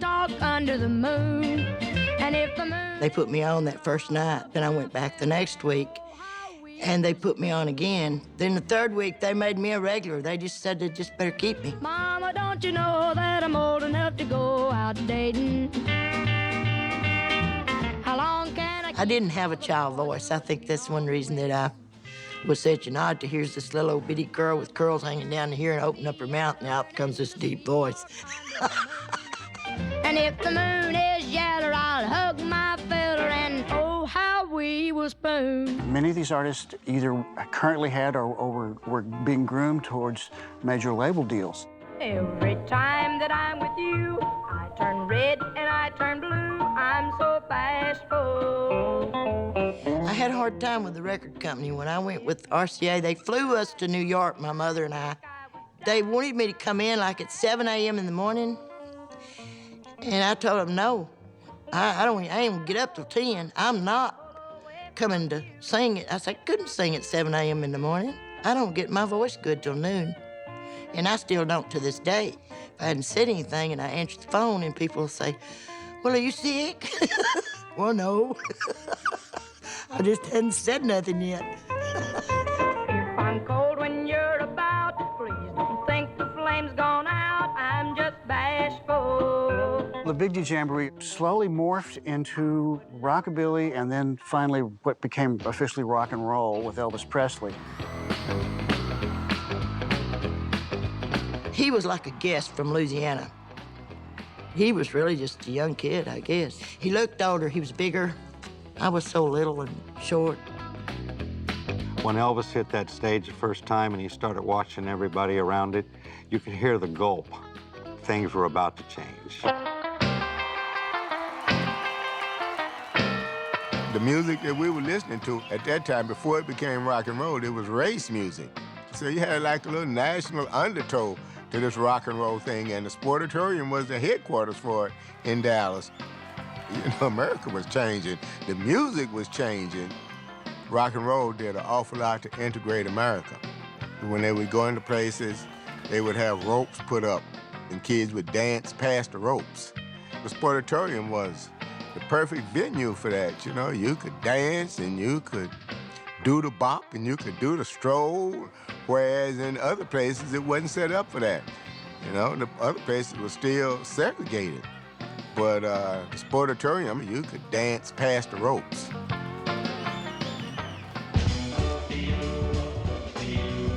talk under the moon. And if the moon... They put me on that first night. Then I went back the next week, and they put me on again. Then the third week, they made me a regular. They just said they just better keep me. Mama, don't you know that I'm old enough to go out dating? How long can I didn't have a child voice. I think that's one reason that I was such an odd to here's this little old bitty girl with curls hanging down here and open up her mouth, and out comes this deep voice. And if the moon is yellow, I'll hug my fella, and oh, how we will spoon. Many of these artists either currently had or were being groomed towards major label deals. Every time that I'm with you, I turn red and I turn blue. I'm so bashful. I had a hard time with the record company. When I went with RCA, they flew us to New York, my mother and I. They wanted me to come in like at 7 a.m. in the morning. And I told them, no, I ain't gonna get up till 10. I'm not coming to sing it. I said, I couldn't sing at 7 a.m. in the morning. I don't get my voice good till noon. And I still don't to this day. If I hadn't said anything and I answered the phone and people will say, well, are you sick? Well, no. I just hadn't said nothing yet. If I'm cold when you're about, please don't think the flame's gone out. I'm just bashful. The Big D Jamboree slowly morphed into rockabilly and then finally what became officially rock and roll with Elvis Presley. He was like a guest from Louisiana. He was really just a young kid, I guess. He looked older, he was bigger. I was so little and short. When Elvis hit that stage the first time and he started watching everybody around it, you could hear the gulp. Things were about to change. The music that we were listening to at that time, before it became rock and roll, it was race music. So you had like a little national undertow to this rock and roll thing, and the Sportatorium was the headquarters for it in Dallas. You know, America was changing. The music was changing. Rock and roll did an awful lot to integrate America. When they would go into places, they would have ropes put up, and kids would dance past the ropes. The Sportatorium was the perfect venue for that. You know, you could dance and you could do the bop and you could do the stroll, whereas in other places it wasn't set up for that. You know, the other places were still segregated. But the Sportatorium, you could dance past the ropes.